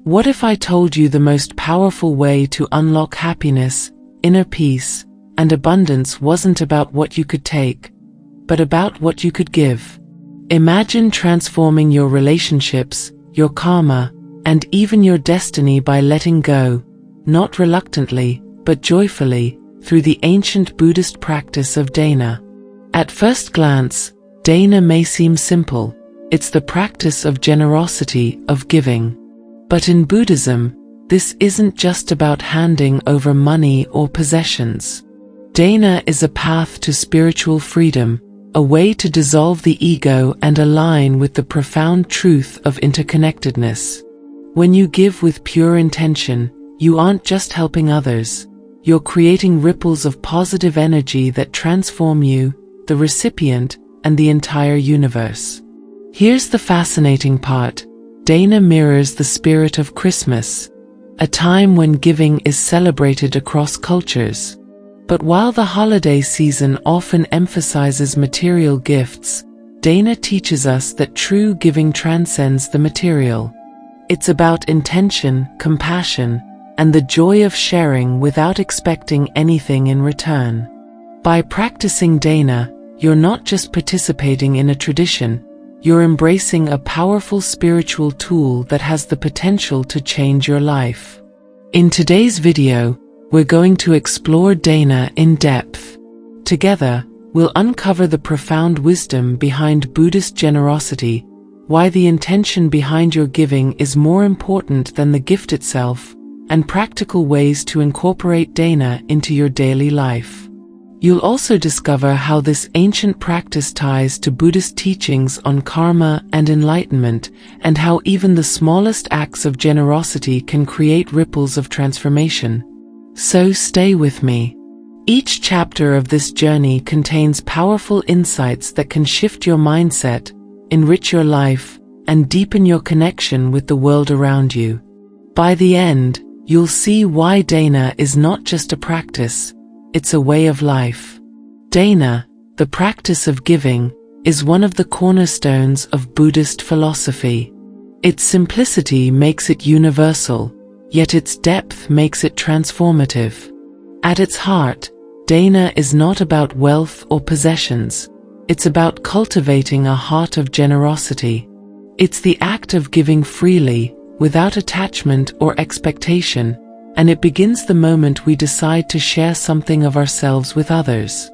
What if I told you the most powerful way to unlock happiness, inner peace, and abundance wasn't about what you could take, but about what you could give? Imagine transforming your relationships, your karma, and even your destiny by letting go, not reluctantly, but joyfully, through the ancient Buddhist practice of Dāna. At first glance, Dāna may seem simple. It's the practice of generosity, of giving. But in Buddhism, this isn't just about handing over money or possessions. Dāna is a path to spiritual freedom, a way to dissolve the ego and align with the profound truth of interconnectedness. When you give with pure intention, you aren't just helping others. You're creating ripples of positive energy that transform you, the recipient, and the entire universe. Here's the fascinating part. Dāna mirrors the spirit of Christmas, a time when giving is celebrated across cultures. But while the holiday season often emphasizes material gifts, Dāna teaches us that true giving transcends the material. It's about intention, compassion, and the joy of sharing without expecting anything in return. By practicing Dāna, you're not just participating in a tradition, you're embracing a powerful spiritual tool that has the potential to change your life. In today's video, we're going to explore Dāna in depth. Together, we'll uncover the profound wisdom behind Buddhist generosity, why the intention behind your giving is more important than the gift itself, and practical ways to incorporate Dāna into your daily life. You'll also discover how this ancient practice ties to Buddhist teachings on karma and enlightenment, and how even the smallest acts of generosity can create ripples of transformation. So stay with me. Each chapter of this journey contains powerful insights that can shift your mindset, enrich your life, and deepen your connection with the world around you. By the end, you'll see why Dāna is not just a practice, it's a way of life. Dāna, the practice of giving, is one of the cornerstones of Buddhist philosophy. Its simplicity makes it universal, yet its depth makes it transformative. At its heart, Dāna is not about wealth or possessions. It's about cultivating a heart of generosity. It's the act of giving freely, without attachment or expectation, and it begins the moment we decide to share something of ourselves with others.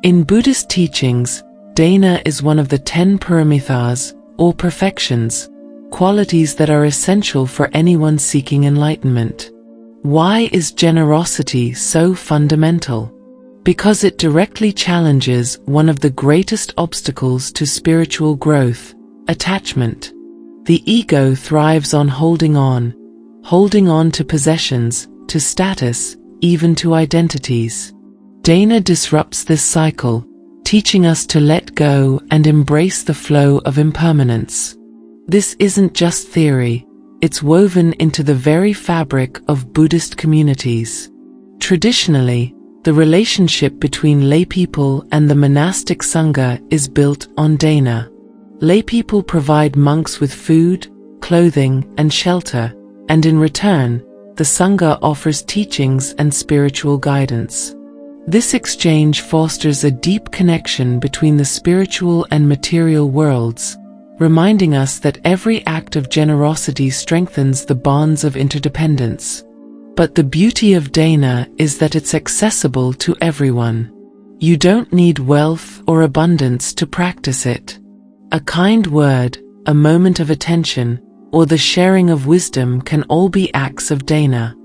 In Buddhist teachings, Dāna is one of the 10 paramithas, or perfections, qualities that are essential for anyone seeking enlightenment. Why is generosity so fundamental? Because it directly challenges one of the greatest obstacles to spiritual growth, attachment. The ego thrives on holding on to possessions, to status, even to identities. Dāna disrupts this cycle, teaching us to let go and embrace the flow of impermanence. This isn't just theory, it's woven into the very fabric of Buddhist communities. Traditionally, the relationship between laypeople and the monastic sangha is built on Dāna. Laypeople provide monks with food, clothing, and shelter, and in return, the sangha offers teachings and spiritual guidance. This exchange fosters a deep connection between the spiritual and material worlds, reminding us that every act of generosity strengthens the bonds of interdependence. But the beauty of Dāna is that it's accessible to everyone. You don't need wealth or abundance to practice it. A kind word, a moment of attention, or the sharing of wisdom can all be acts of Dāna.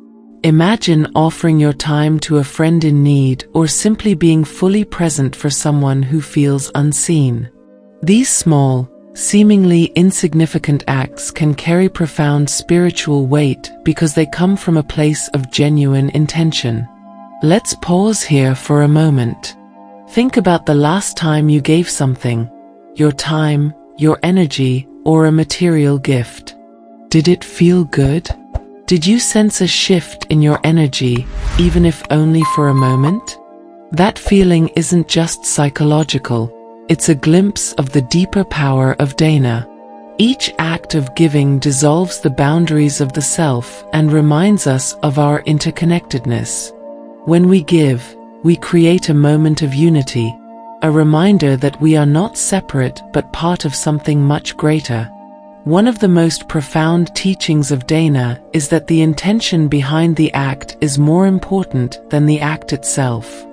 Imagine offering your time to a friend in need or simply being fully present for someone who feels unseen. These small, seemingly insignificant acts can carry profound spiritual weight because they come from a place of genuine intention. Let's pause here for a moment. Think about the last time you gave something, your time, your energy, or a material gift. Did it feel good? Did you sense a shift in your energy, even if only for a moment? That feeling isn't just psychological, it's a glimpse of the deeper power of Dāna. Each act of giving dissolves the boundaries of the self and reminds us of our interconnectedness. When we give, we create a moment of unity, a reminder that we are not separate but part of something much greater. One of the most profound teachings of Dāna is that the intention behind the act is more important than the act itself.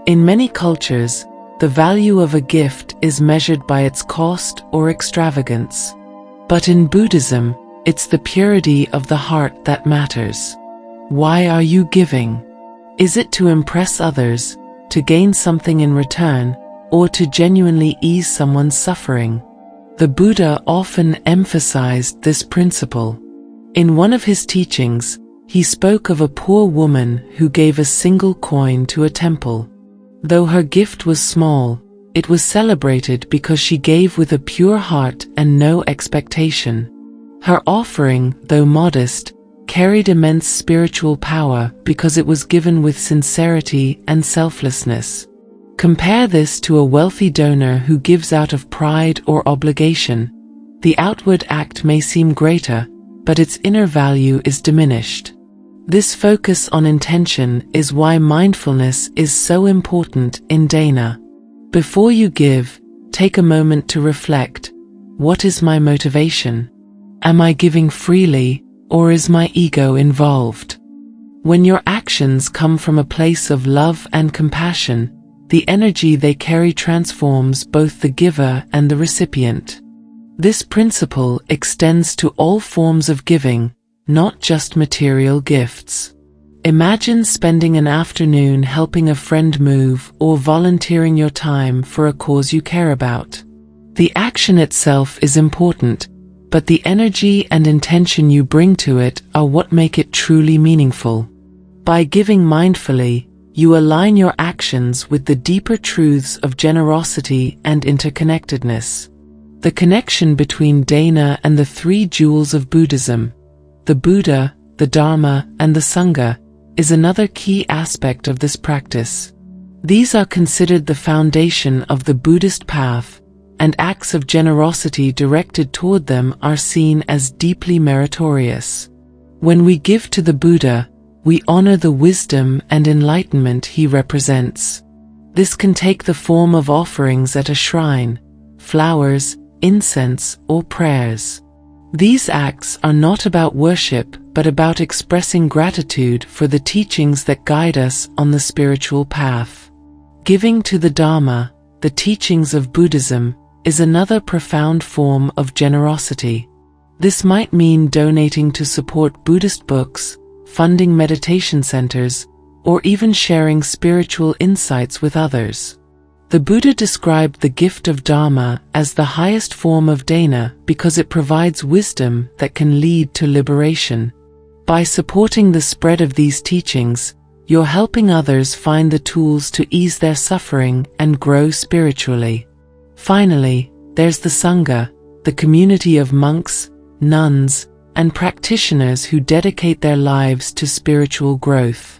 In many cultures, the value of a gift is measured by its cost or extravagance. But in Buddhism, it's the purity of the heart that matters. Why are you giving? Is it to impress others, to gain something in return, or to genuinely ease someone's suffering? The Buddha often emphasized this principle. In one of his teachings, he spoke of a poor woman who gave a single coin to a temple. Though her gift was small, it was celebrated because she gave with a pure heart and no expectation. Her offering, though modest, carried immense spiritual power because it was given with sincerity and selflessness. Compare this to a wealthy donor who gives out of pride or obligation. The outward act may seem greater, but its inner value is diminished. This focus on intention is why mindfulness is so important in Dāna. Before you give, take a moment to reflect. What is my motivation? Am I giving freely, or is my ego involved? When your actions come from a place of love and compassion, the energy they carry transforms both the giver and the recipient. This principle extends to all forms of giving, not just material gifts. Imagine spending an afternoon helping a friend move or volunteering your time for a cause you care about. The action itself is important, but the energy and intention you bring to it are what make it truly meaningful. By giving mindfully, you align your actions with the deeper truths of generosity and interconnectedness. The connection between Dāna and the three jewels of Buddhism, the Buddha, the Dharma, and the Sangha, is another key aspect of this practice. These are considered the foundation of the Buddhist path, and acts of generosity directed toward them are seen as deeply meritorious. When we give to the Buddha, we honor the wisdom and enlightenment he represents. This can take the form of offerings at a shrine, flowers, incense, or prayers. These acts are not about worship, but about expressing gratitude for the teachings that guide us on the spiritual path. Giving to the Dharma, the teachings of Buddhism, is another profound form of generosity. This might mean donating to support Buddhist books, funding meditation centers, or even sharing spiritual insights with others. The Buddha described the gift of Dharma as the highest form of Dāna because it provides wisdom that can lead to liberation. By supporting the spread of these teachings, you're helping others find the tools to ease their suffering and grow spiritually. Finally, there's the Sangha, the community of monks, nuns, and practitioners who dedicate their lives to spiritual growth.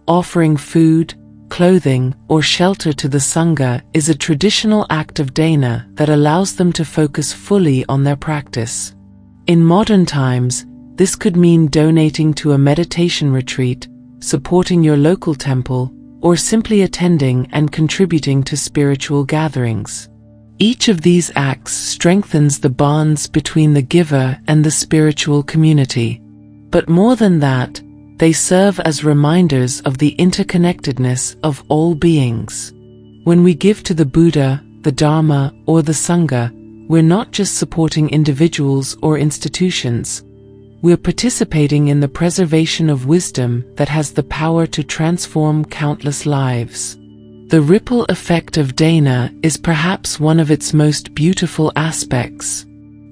Offering food, clothing, or shelter to the Sangha is a traditional act of Dāna that allows them to focus fully on their practice. In modern times, this could mean donating to a meditation retreat, supporting your local temple, or simply attending and contributing to spiritual gatherings. Each of these acts strengthens the bonds between the giver and the spiritual community. But more than that, they serve as reminders of the interconnectedness of all beings. When we give to the Buddha, the Dharma, or the Sangha, we're not just supporting individuals or institutions. We're participating in the preservation of wisdom that has the power to transform countless lives. The ripple effect of Dāna is perhaps one of its most beautiful aspects.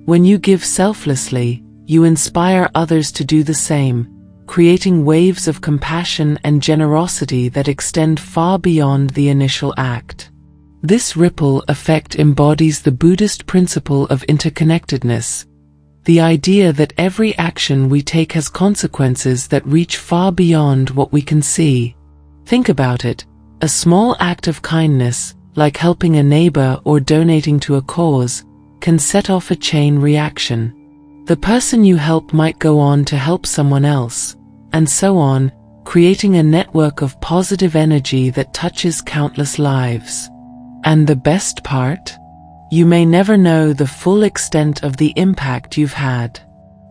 When you give selflessly, you inspire others to do the same, creating waves of compassion and generosity that extend far beyond the initial act. This ripple effect embodies the Buddhist principle of interconnectedness, the idea that every action we take has consequences that reach far beyond what we can see. Think about it. A small act of kindness, like helping a neighbor or donating to a cause, can set off a chain reaction. The person you help might go on to help someone else, and so on, creating a network of positive energy that touches countless lives. And the best part? You may never know the full extent of the impact you've had.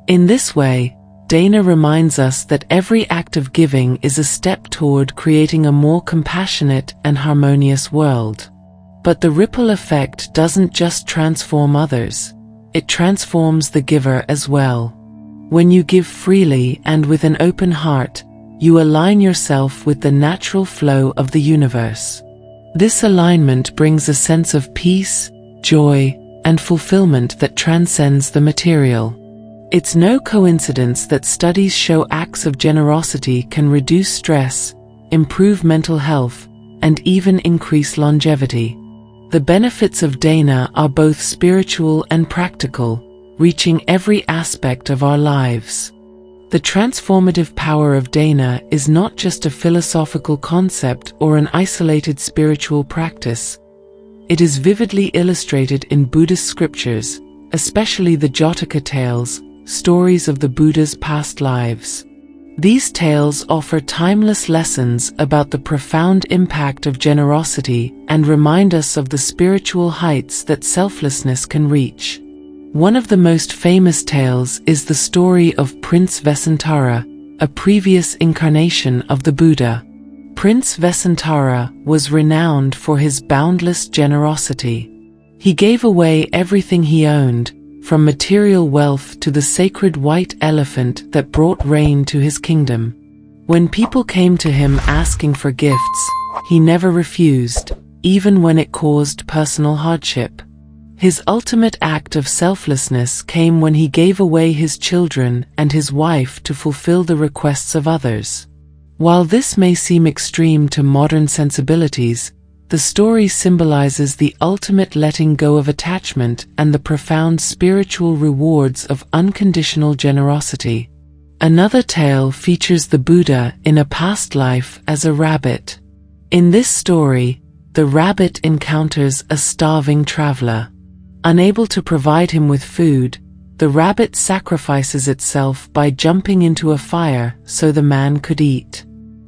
In this way, Dāna reminds us that every act of giving is a step toward creating a more compassionate and harmonious world. But the ripple effect doesn't just transform others, it transforms the giver as well. When you give freely and with an open heart, you align yourself with the natural flow of the universe. This alignment brings a sense of peace, joy, and fulfillment that transcends the material. It's no coincidence that studies show acts of generosity can reduce stress, improve mental health, and even increase longevity. The benefits of Dāna are both spiritual and practical, reaching every aspect of our lives. The transformative power of Dāna is not just a philosophical concept or an isolated spiritual practice. It is vividly illustrated in Buddhist scriptures, especially the Jataka tales, stories of the Buddha's past lives. These tales offer timeless lessons about the profound impact of generosity and remind us of the spiritual heights that selflessness can reach. One of the most famous tales is the story of Prince Vesantara, a previous incarnation of the Buddha. Prince Vesantara was renowned for his boundless generosity. He gave away everything he owned, from material wealth to the sacred white elephant that brought rain to his kingdom. When people came to him asking for gifts, he never refused, even when it caused personal hardship. His ultimate act of selflessness came when he gave away his children and his wife to fulfill the requests of others. While this may seem extreme to modern sensibilities, the story symbolizes the ultimate letting go of attachment and the profound spiritual rewards of unconditional generosity. Another tale features the Buddha in a past life as a rabbit. In this story, the rabbit encounters a starving traveler. Unable to provide him with food, the rabbit sacrifices itself by jumping into a fire so the man could eat.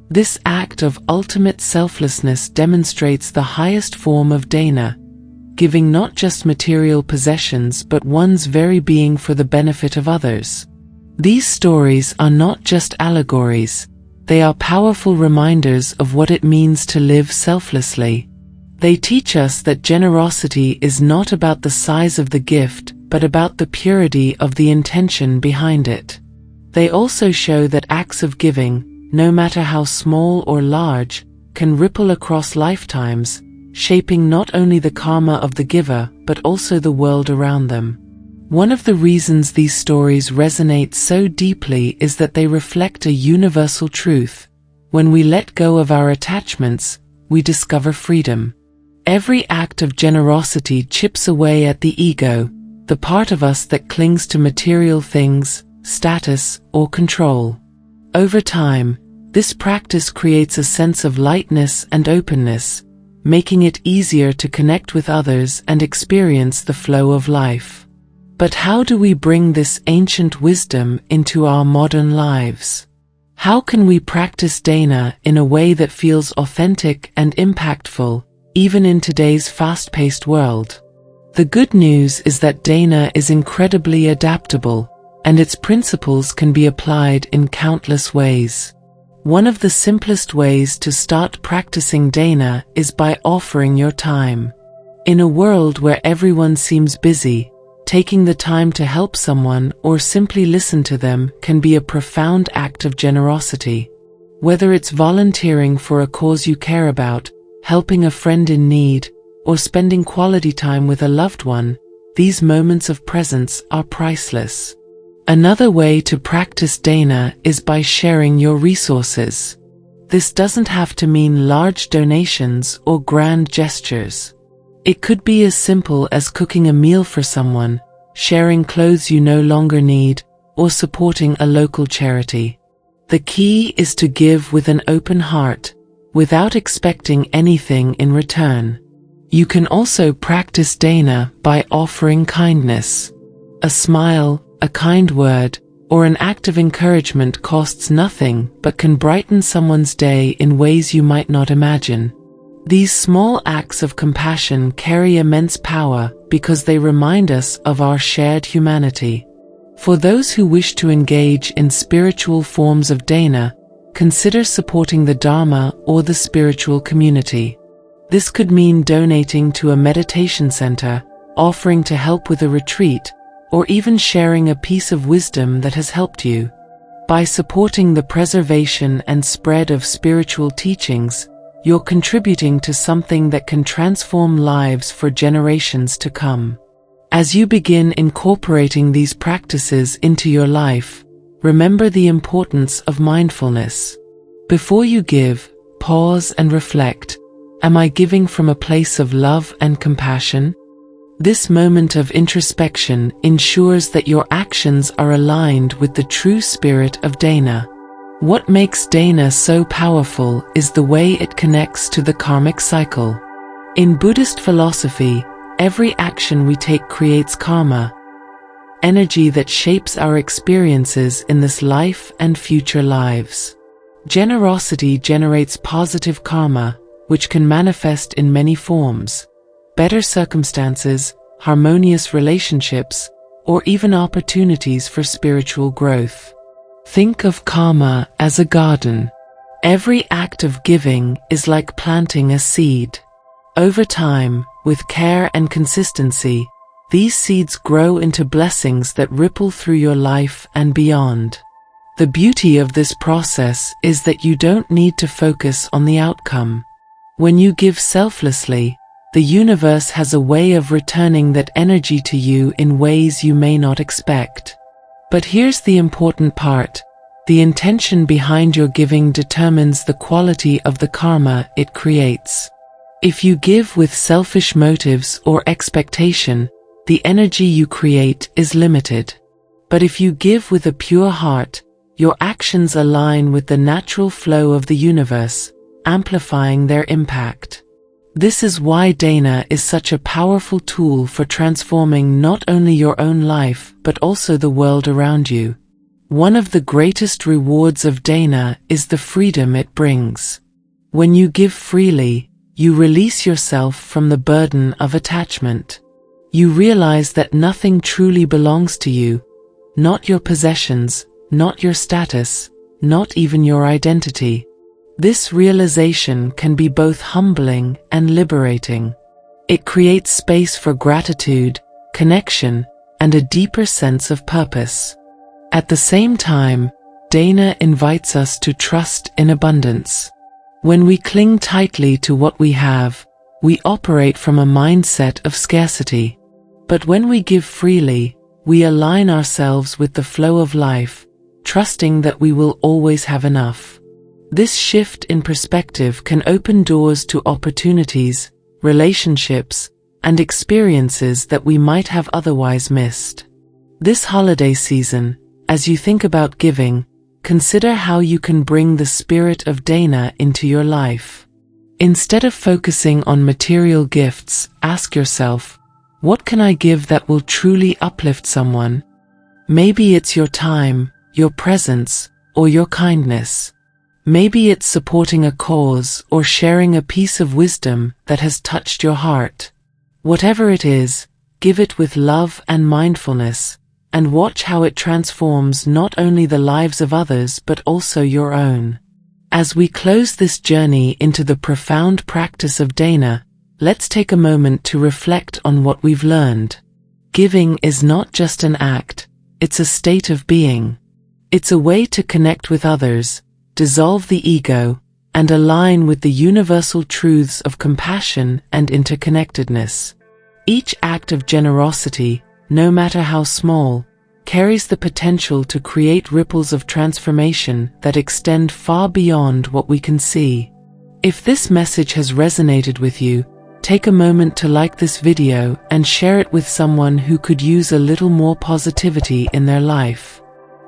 This act of ultimate selflessness demonstrates the highest form of Dāna, giving not just material possessions but one's very being for the benefit of others. These stories are not just allegories, they are powerful reminders of what it means to live selflessly. They teach us that generosity is not about the size of the gift, but about the purity of the intention behind it. They also show that acts of giving, no matter how small or large, can ripple across lifetimes, shaping not only the karma of the giver but also the world around them. One of the reasons these stories resonate so deeply is that they reflect a universal truth. When we let go of our attachments, we discover freedom. Every act of generosity chips away at the ego, the part of us that clings to material things, status, or control. Over time, this practice creates a sense of lightness and openness, making it easier to connect with others and experience the flow of life. But how do we bring this ancient wisdom into our modern lives? How can we practice Dāna in a way that feels authentic and impactful, even in today's fast-paced world? The good news is that Dāna is incredibly adaptable, and its principles can be applied in countless ways. One of the simplest ways to start practicing Dāna is by offering your time. In a world where everyone seems busy, taking the time to help someone or simply listen to them can be a profound act of generosity. Whether it's volunteering for a cause you care about, helping a friend in need, or spending quality time with a loved one, these moments of presence are priceless. Another way to practice Dāna is by sharing your resources. This doesn't have to mean large donations or grand gestures. It could be as simple as cooking a meal for someone, sharing clothes you no longer need, or supporting a local charity. The key is to give with an open heart, without expecting anything in return. You can also practice Dāna by offering kindness. A smile, a kind word, or an act of encouragement costs nothing but can brighten someone's day in ways you might not imagine. These small acts of compassion carry immense power because they remind us of our shared humanity. For those who wish to engage in spiritual forms of Dāna, consider supporting the Dharma or the spiritual community. This could mean donating to a meditation center, offering to help with a retreat, or even sharing a piece of wisdom that has helped you. By supporting the preservation and spread of spiritual teachings, you're contributing to something that can transform lives for generations to come. As you begin incorporating these practices into your life, remember the importance of mindfulness. Before you give, pause and reflect. Am I giving from a place of love and compassion? This moment of introspection ensures that your actions are aligned with the true spirit of Dāna. What makes Dāna so powerful is the way it connects to the karmic cycle. In Buddhist philosophy, every action we take creates karma, energy that shapes our experiences in this life and future lives. Generosity generates positive karma, which can manifest in many forms: better circumstances, harmonious relationships, or even opportunities for spiritual growth. Think of karma as a garden. Every act of giving is like planting a seed. Over time, with care and consistency, these seeds grow into blessings that ripple through your life and beyond. The beauty of this process is that you don't need to focus on the outcome. When you give selflessly, the universe has a way of returning that energy to you in ways you may not expect. But here's the important part: the intention behind your giving determines the quality of the karma it creates. If you give with selfish motives or expectation, the energy you create is limited. But if you give with a pure heart, your actions align with the natural flow of the universe, amplifying their impact. This is why Dāna is such a powerful tool for transforming not only your own life but also the world around you. One of the greatest rewards of Dāna is the freedom it brings. When you give freely, you release yourself from the burden of attachment. You realize that nothing truly belongs to you, not your possessions, not your status, not even your identity. This realization can be both humbling and liberating. It creates space for gratitude, connection, and a deeper sense of purpose. At the same time, Dāna invites us to trust in abundance. When we cling tightly to what we have, we operate from a mindset of scarcity. But when we give freely, we align ourselves with the flow of life, trusting that we will always have enough. This shift in perspective can open doors to opportunities, relationships, and experiences that we might have otherwise missed. This holiday season, as you think about giving, consider how you can bring the spirit of Dāna into your life. Instead of focusing on material gifts, ask yourself, what can I give that will truly uplift someone? Maybe it's your time, your presence, or your kindness. Maybe it's supporting a cause or sharing a piece of wisdom that has touched your heart. Whatever it is, give it with love and mindfulness, and watch how it transforms not only the lives of others but also your own. As we close this journey into the profound practice of Dāna, let's take a moment to reflect on what we've learned. Giving is not just an act, it's a state of being. It's a way to connect with others, dissolve the ego, and align with the universal truths of compassion and interconnectedness. Each act of generosity, no matter how small, carries the potential to create ripples of transformation that extend far beyond what we can see. If this message has resonated with you, take a moment to like this video and share it with someone who could use a little more positivity in their life.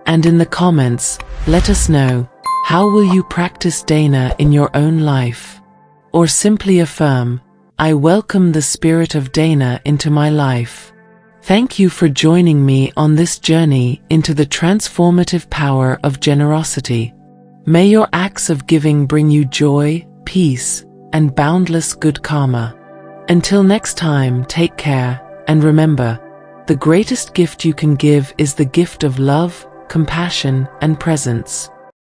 And in the comments, let us know, how will you practice Dāna in your own life? Or simply affirm, I welcome the spirit of Dāna into my life. Thank you for joining me on this journey into the transformative power of generosity. May your acts of giving bring you joy, peace, and boundless good karma. Until next time, take care, and remember, the greatest gift you can give is the gift of love, compassion, and presence.